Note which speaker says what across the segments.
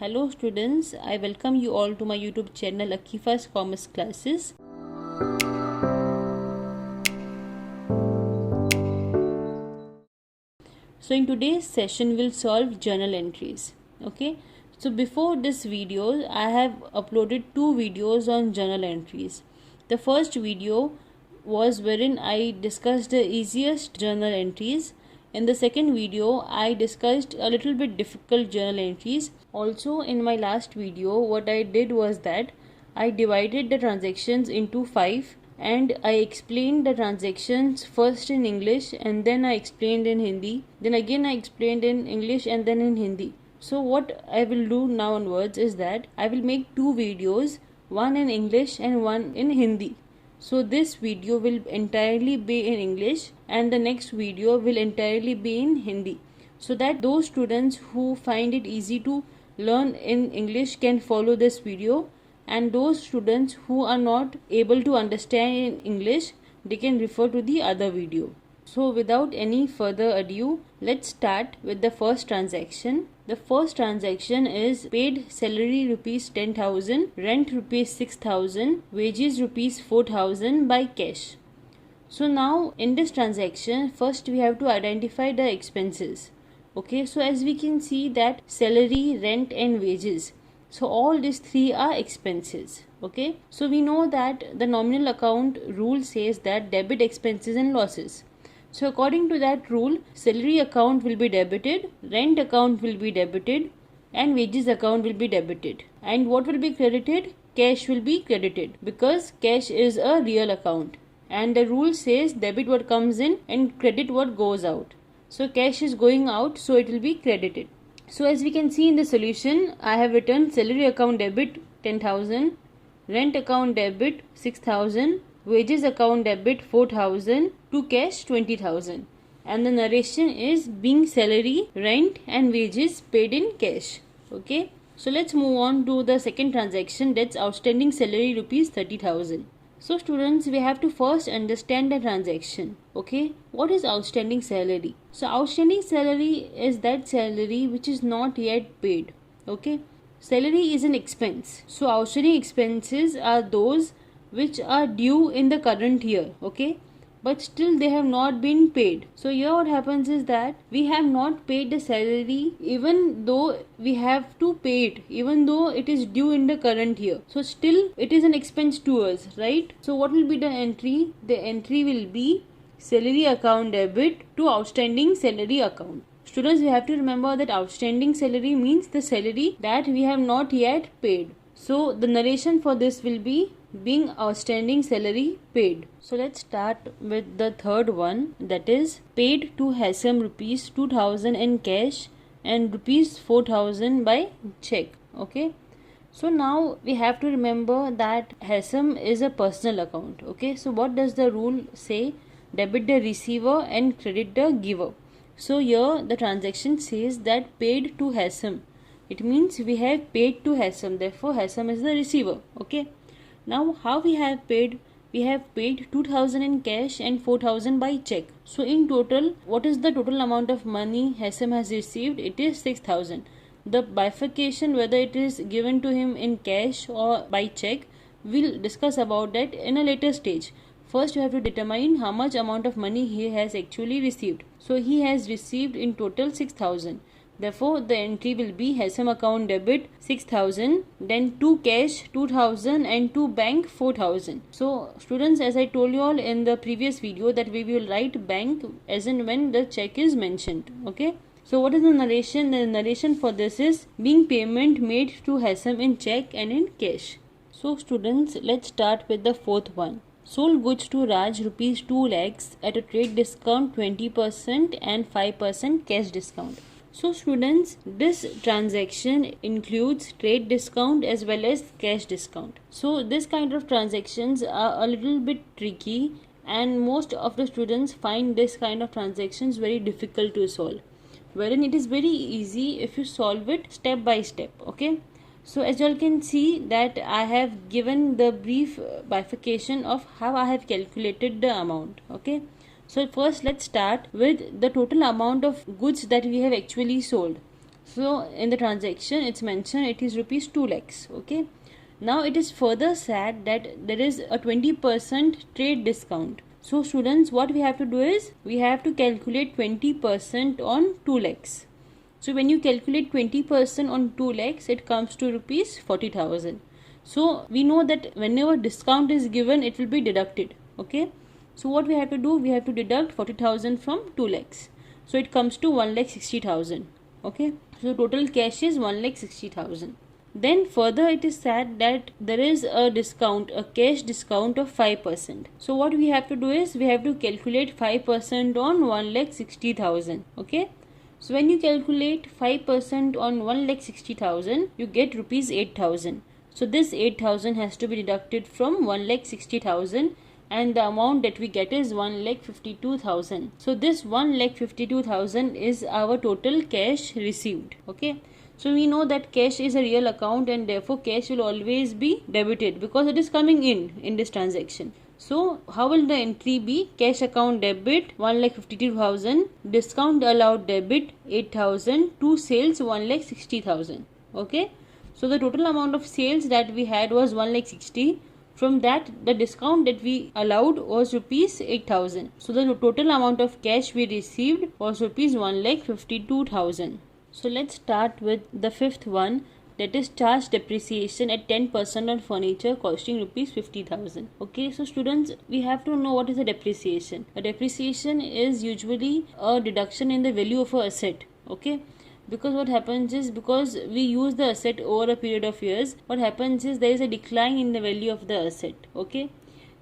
Speaker 1: Hello students, I welcome you all to my YouTube channel Akifa's Commerce Classes. So in today's session we'll solve journal entries. Okay, so before this video I have uploaded two videos on journal entries. The first video was wherein I discussed the easiest journal entries. In the second video, I discussed a little bit difficult journal entries. Also, in my last video, what I did was that I divided the transactions into 5 and I explained the transactions first in English and then I explained in Hindi. Then again I explained in English and then in Hindi. So what I will do now onwards is that I will make two videos, one in English and one in Hindi. So this video will entirely be in English and the next video will entirely be in Hindi, so that those students who find it easy to learn in English can follow this video, and those students who are not able to understand in English, they can refer to the other video. So without any further ado, let's start with the first transaction. The first transaction is paid salary rupees 10,000, rent rupees 6,000, wages rupees 4,000 by cash. So now in this transaction, first we have to identify the expenses. Okay, so as we can see that salary, rent and wages, so all these three are expenses. Okay, so we know that the nominal account rule says that debit expenses and losses. So according to that rule, salary account will be debited, rent account will be debited and wages account will be debited. And what will be credited? Cash will be credited, because cash is a real account. And the rule says debit what comes in and credit what goes out. So cash is going out, so it will be credited. So as we can see in the solution, I have written salary account debit 10,000, rent account debit 6,000, wages account debit 4,000, to cash 20,000, and the narration is being salary, rent and wages paid in cash. Okay, so let's move on to the second transaction, that's outstanding salary rupees 30,000. So students, we have to first understand the transaction. Okay, what is outstanding salary? So outstanding salary is that salary which is not yet paid. Okay, salary is an expense, so outstanding expenses are those which are due in the current year, okay, but still they have not been paid. So here what happens is that we have not paid the salary even though we have to pay it, even though it is due in the current year. So still it is an expense to us, right? So what will be the entry? The entry will be salary account debit to outstanding salary account. Students, we have to remember that outstanding salary means the salary that we have not yet paid. So the narration for this will be being outstanding salary paid. So let's start with the third one, that is paid to Hassan rupees 2,000 in cash and rupees 4,000 by check. Okay, so now we have to remember that Hassan is a personal account. Okay, so what does the rule say? Debit the receiver and credit the giver. So here the transaction says that paid to Hassan. It means we have paid to Hassan, therefore Hassan is the receiver. Okay, now how we have paid? We have paid 2,000 in cash and 4,000 by check. So in total, what is the total amount of money Hassan has received? It is 6,000. The bifurcation, whether it is given to him in cash or by check, we'll discuss about that in a later stage. First you have to determine how much amount of money he has actually received. So he has received in total 6,000. Therefore, the entry will be Hassan account debit 6,000, then to cash 2,000 and to bank 4,000. So students, as I told you all in the previous video, that we will write bank as in when the check is mentioned. Okay. So what is the narration? The narration for this is being payment made to Hassan in check and in cash. So students, let's start with the fourth one. Sold goods to Raj rupees 2 lakhs at a trade discount 20% and 5% cash discount. So students, this transaction includes trade discount as well as cash discount. So this kind of transactions are a little bit tricky, and most of the students find this kind of transactions very difficult to solve, wherein it is very easy if you solve it step by step. Okay, so as you all can see that I have given the brief bifurcation of how I have calculated the amount. Okay, so first let's start with the total amount of goods that we have actually sold. So in the transaction it's mentioned it is rupees 2 lakhs. Okay. Now it is further said that there is a 20% trade discount. So students, what we have to do is we have to calculate 20% on 2 lakhs. So when you calculate 20% on 2 lakhs, it comes to rupees 40,000. So we know that whenever discount is given, it will be deducted. Okay. So what we have to do, we have to deduct 40,000 from 2 lakhs. So it comes to 1,60,000. Okay. So total cash is 1,60,000. Then further it is said that there is a discount, a cash discount of 5%. So what we have to do is we have to calculate 5% on 1,60,000. Okay. So when you calculate 5% on 1,60,000, you get rupees 8,000. So this 8,000 has to be deducted from 1,60,000, and the amount that we get is 1,52,000. So this 1,52,000 is our total cash received. Okay. So we know that cash is a real account, and therefore cash will always be debited because it is coming in this transaction. So how will the entry be? Cash account debit 1,52,000, discount allowed debit 8,000, to sales 1,60,000. Okay. So the total amount of sales that we had was 1,60,000. From that, the discount that we allowed was rupees 8,000. So the total amount of cash we received was rupees 1,52,000. So let's start with the fifth one, that is charge depreciation at 10% on furniture costing rupees 50,000. Okay, so students, we have to know what is a depreciation. A depreciation is usually a deduction in the value of an asset. Okay, because what happens is, because we use the asset over a period of years, what happens is there is a decline in the value of the asset. Okay.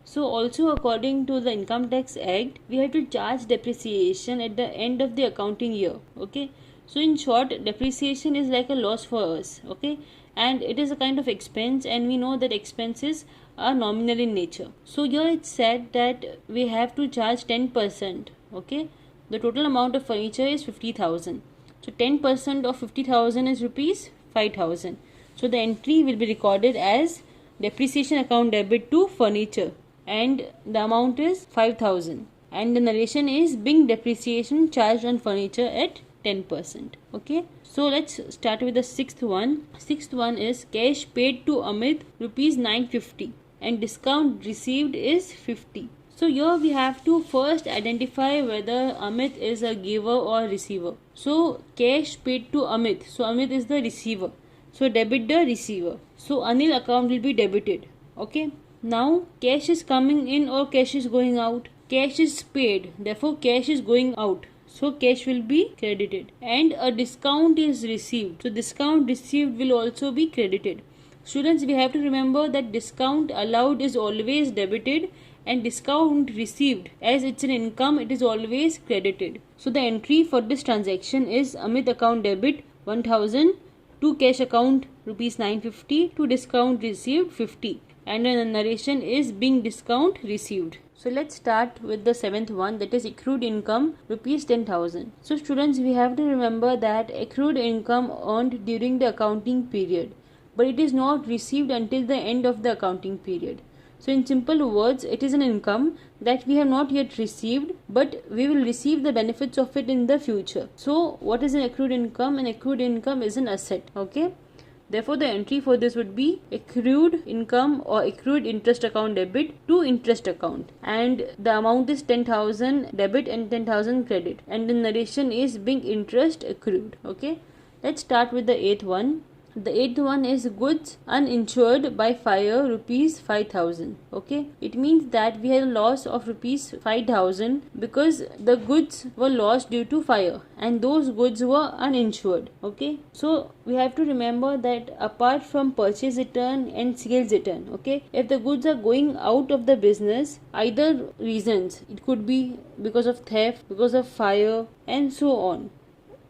Speaker 1: So also according to the Income Tax Act, we have to charge depreciation at the end of the accounting year. Okay. So in short, depreciation is like a loss for us. Okay. And it is a kind of expense, and we know that expenses are nominal in nature. So here it said that we have to charge 10%. Okay. The total amount of furniture is 50,000. So 10% of 50,000 is rupees 5,000. So the entry will be recorded as depreciation account debit to furniture, and the amount is 5,000. And the narration is being depreciation charged on furniture at 10%. Okay. So let's start with the sixth one. Sixth one is cash paid to Amit rupees 950 and discount received is 50. So here we have to first identify whether Amit is a giver or receiver. So cash paid to Amit. So Amit is the receiver. So debit the receiver. So Anil account will be debited. Okay. Now cash is coming in or cash is going out. Cash is paid. Therefore cash is going out. So cash will be credited. And a discount is received. So discount received will also be credited. Students, we have to remember that discount allowed is always debited, and discount received, as it's an income, it is always credited. So the entry for this transaction is Amit account debit 1,000, to cash account rupees 950, to discount received 50, and the narration is being discount received. So let's start with the seventh one, that is accrued income rupees 10,000. So students, we have to remember that accrued income earned during the accounting period, but it is not received until the end of the accounting period. So in simple words, it is an income that we have not yet received, but we will receive the benefits of it in the future. So what is an accrued income? An accrued income is an asset. Okay. Therefore, the entry for this would be accrued income or accrued interest account debit to interest account, and the amount is 10,000 debit and 10,000 credit, and the narration is being interest accrued. Okay. Let's start with the eighth one. The eighth one is goods uninsured by fire rupees 5,000. Okay, it means that we had a loss of rupees 5,000 because the goods were lost due to fire, and those goods were uninsured. Okay, so we have to remember that apart from purchase return and sales return, okay, if the goods are going out of the business, either reasons, it could be because of theft, because of fire, and so on,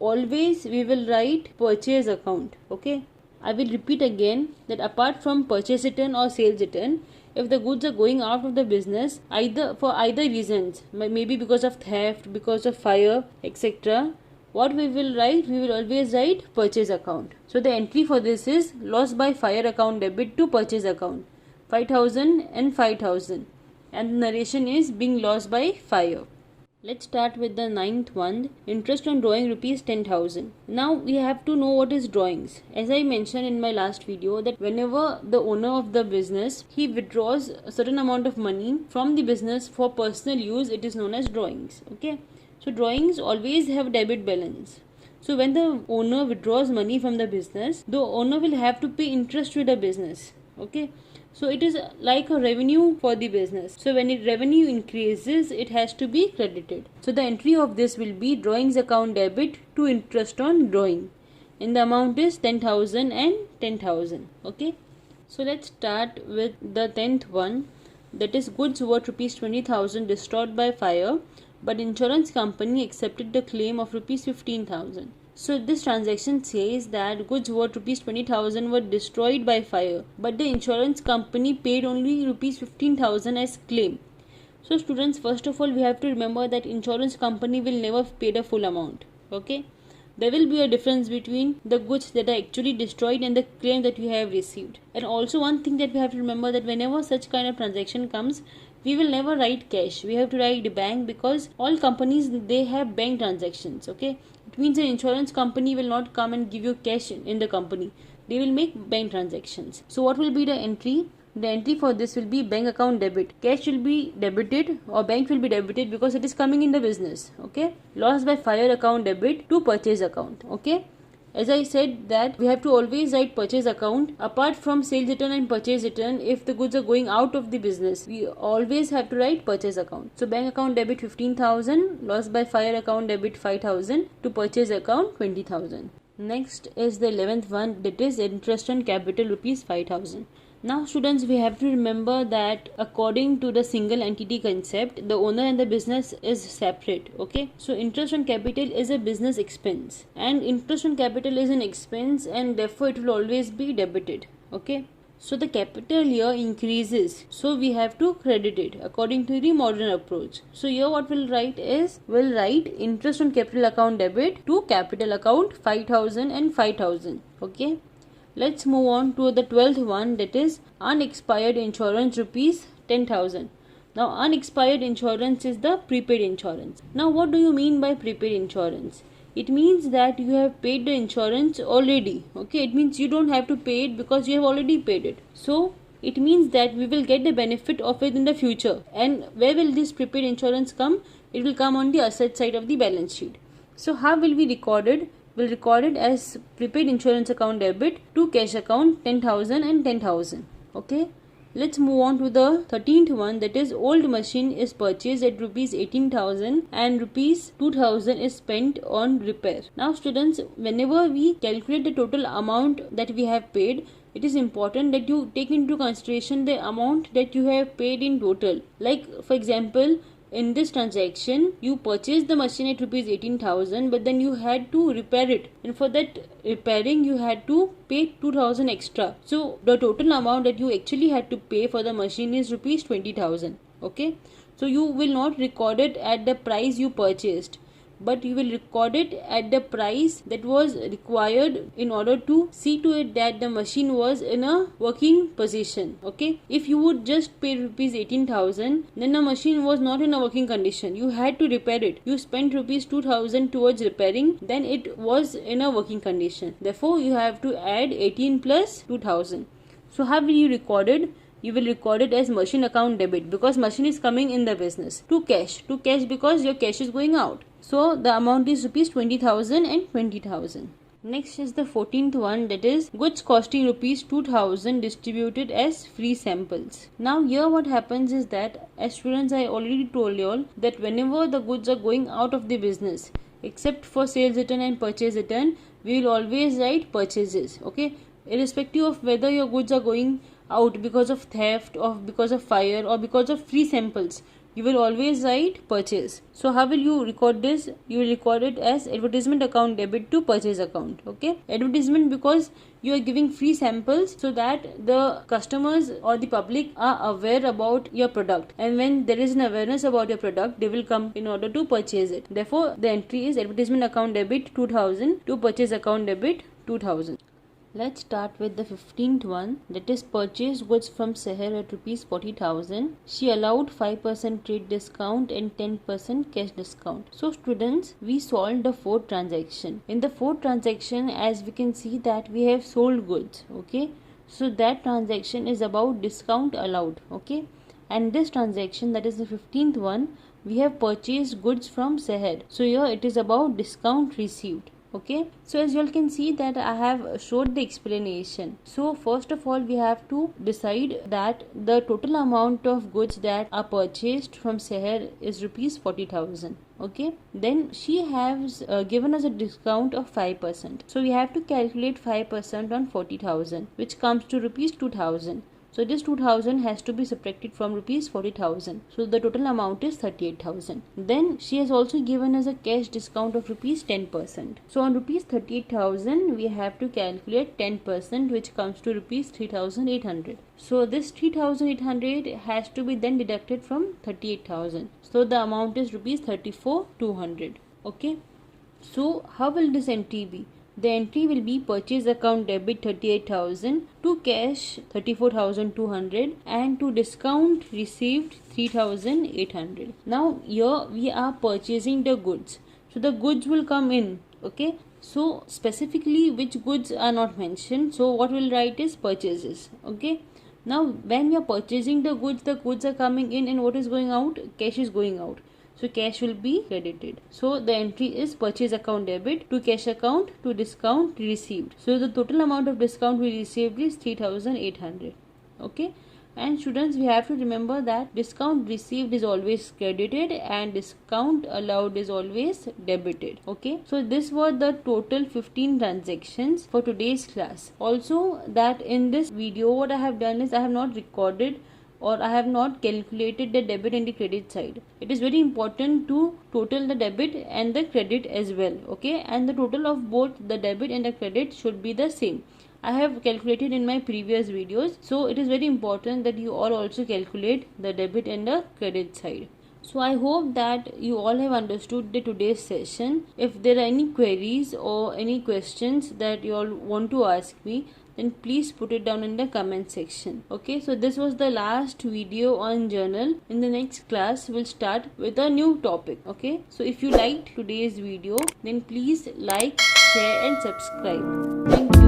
Speaker 1: always we will write purchase account. Okay, I will repeat again that apart from purchase return or sales return, if the goods are going out of the business, either for either reasons, maybe because of theft, because of fire, etc., what we will write? We will always write purchase account. So the entry for this is loss by fire account debit to purchase account, 5,000 and 5,000, and the narration is being lost by fire. Let's start with the ninth one, interest on drawing rupees 10,000. Now we have to know what is drawings. As I mentioned in my last video, that whenever the owner of the business, he withdraws a certain amount of money from the business for personal use, it is known as drawings. Okay, so drawings always have debit balance. So when the owner withdraws money from the business, the owner will have to pay interest to the business. Okay, so it is like a revenue for the business. So when revenue increases, it has to be credited. So the entry of this will be drawings account debit to interest on drawing, and the amount is 10,000 and 10,000. Okay, so let's start with the 10th one, that is goods worth rupees 20,000 destroyed by fire, but insurance company accepted the claim of rupees 15,000. So this transaction says that goods worth rupees 20,000 were destroyed by fire, but the insurance company paid only rupees 15,000 as claim. So students, first of all, we have to remember that insurance company will never pay the full amount. Okay, there will be a difference between the goods that are actually destroyed and the claim that we have received. And also one thing that we have to remember, that whenever such kind of transaction comes, we will never write cash. We have to write bank, because all companies, they have bank transactions. Okay, it means an insurance company will not come and give you cash in the company. They will make bank transactions. So what will be the entry? The entry for this will be bank account debit. Cash will be debited or bank will be debited because it is coming in the business. Okay, loss by fire account debit to purchase account. Okay, as I said that we have to always write purchase account apart from sales return and purchase return. If the goods are going out of the business, we always have to write purchase account. So bank account debit 15,000, loss by fire account debit 5,000 to purchase account 20,000. Next is the 11th one, that is interest on capital rupees 5,000. Now students, we have to remember that according to the single entity concept, the owner and the business is separate. Okay, so interest on capital is a business expense, and interest on capital is an expense, and therefore it will always be debited. Okay, so the capital here increases, so we have to credit it according to the modern approach. So here what we'll write is, we'll write interest on capital account debit to capital account 5,000 and 5,000. Okay, let's move on to the 12th one, that is unexpired insurance rupees 10,000. Now unexpired insurance is the prepaid insurance. Now what do you mean by prepaid insurance? It means that you have paid the insurance already. Okay, it means you don't have to pay it because you have already paid it. So it means that we will get the benefit of it in the future. And where will this prepaid insurance come? It will come on the asset side of the balance sheet. So how will we record it? We'll record it as prepaid insurance account debit to cash account 10,000 and 10,000. Okay, let's move on to the 13th one, that is old machine is purchased at rupees 18,000 and rupees 2,000 is spent on repair. Now students, whenever we calculate the total amount that we have paid, it is important that you take into consideration the amount that you have paid in total. Like for example, in this transaction, you purchased the machine at rupees 18,000, but then you had to repair it, and for that repairing you had to pay 2,000 extra. So the total amount that you actually had to pay for the machine is rupees 20,000. Okay, so you will not record it at the price you purchased, but you will record it at the price that was required in order to see to it that the machine was in a working position. Okay, if you would just pay rupees 18,000, then the machine was not in a working condition, you had to repair it, you spent rupees 2,000 towards repairing, then it was in a working condition, therefore you have to add 18 plus 2,000. So how will you record it? You will record it as machine account debit because machine is coming in the business, to cash because your cash is going out. So the amount is rupees 20,000 and 20,000. Next is the 14th one, that is goods costing rupees 2,000 distributed as free samples. Now here what happens is that, as students, I already told you all that whenever the goods are going out of the business, except for sales return and purchase return, we will always write purchases. Okay, irrespective of whether your goods are going out because of theft or because of fire or because of free samples, you will always write purchase. So how will you record this? You will record it as advertisement account debit to purchase account. Okay, advertisement because you are giving free samples so that the customers or the public are aware about your product, and when there is an awareness about your product, they will come in order to purchase it. Therefore the entry is advertisement account debit 2,000 to purchase account debit 2,000. Let's start with the 15th one, that is purchased goods from Seher at rupees 40,000. She allowed 5% trade discount and 10% cash discount. So students, we solved the fourth transaction. In the fourth transaction, as we can see that we have sold goods, okay. So that transaction is about discount allowed, okay. And this transaction, that is the 15th one, we have purchased goods from Seher. So here it is about discount received. Okay, so as you all can see that I have showed the explanation. So first of all, we have to decide that the total amount of goods that are purchased from Seher is rupees 40,000. Okay, then she has given us a discount of 5%. So we have to calculate 5% on 40,000, which comes to rupees 2,000. So this 2,000 has to be subtracted from rupees 40,000. So the total amount is 38,000. Then she has also given us a cash discount of rupees 10%. So on rupees 38,000 we have to calculate 10%, which comes to rupees 3,800. So this 3,800 has to be then deducted from 38,000. So the amount is rupees 34,200. Okay. So how will this entry be? The entry will be purchase account debit 38,000, to cash 34,200, and to discount received 3,800. Now here we are purchasing the goods. So the goods will come in, okay. So specifically which goods are not mentioned. So what we'll write is purchases, okay. Now when we are purchasing the goods are coming in, and what is going out? Cash is going out. So cash will be credited. So the entry is purchase account debit, to cash account, to discount received. So the total amount of discount we received is 3,800. Okay. And students, we have to remember that discount received is always credited and discount allowed is always debited. Okay. So this were the total 15 transactions for today's class. Also that in this video what I have done is I have not recorded or I have not calculated the debit and the credit side. It is very important to total the debit and the credit as well, okay, and the total of both the debit and the credit should be the same. I have calculated in my previous videos, so it is very important that you all also calculate the debit and the credit side. So I hope that you all have understood the today's session. If there are any queries or any questions that you all want to ask me, then please put it down in the comment section. Okay, so this was the last video on journal. In the next class we'll start with a new topic. Okay, so if you liked today's video, then please like, share and subscribe. Thank you.